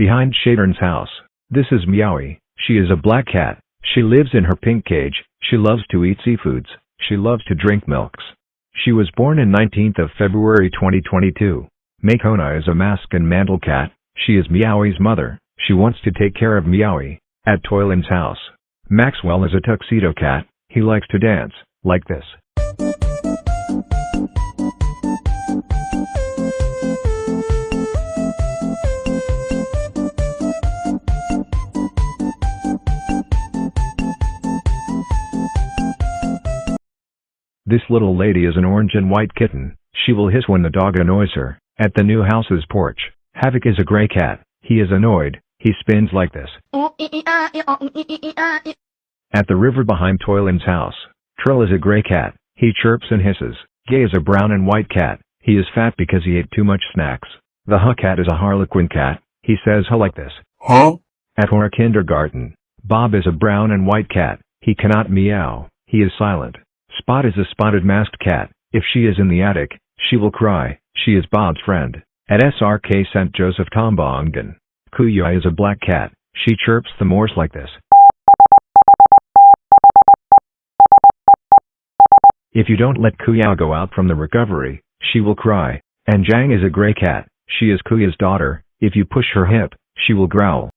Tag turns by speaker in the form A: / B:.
A: behind Shaden's house. This is Meowie. She is a black cat. She lives in her pink cage. She loves to eat seafoods. She loves to drink milks. She was born in 19th of February 2022. Makona is a mask and mantle cat. She is Meowie's mother. She wants to take care of Meowie. At Toylin's house. Maxwell is a tuxedo cat. He likes to dance, like this. This little lady is an orange and white kitten. She will hiss when the dog annoys her. At the new house's porch, Havoc is a gray cat. He is annoyed. He spins like this. At the river behind Toylin's house, Trill is a gray cat. He chirps and hisses. Gay is a brown and white cat. He is fat because he ate too much snacks. The Huh cat is a harlequin cat. He says huh like this. Huh? At our kindergarten, Bob is a brown and white cat. He cannot meow. He is silent. Spot is a spotted masked cat. If she is in the attic, she will cry. She is Bob's friend. At SRK St. Joseph Tombongan, Kuya is a black cat. She chirps the Morse like this. If you don't let Kuya go out from the recovery, she will cry. And Jang is a gray cat. She is Kuya's daughter. If you push her hip, she will growl.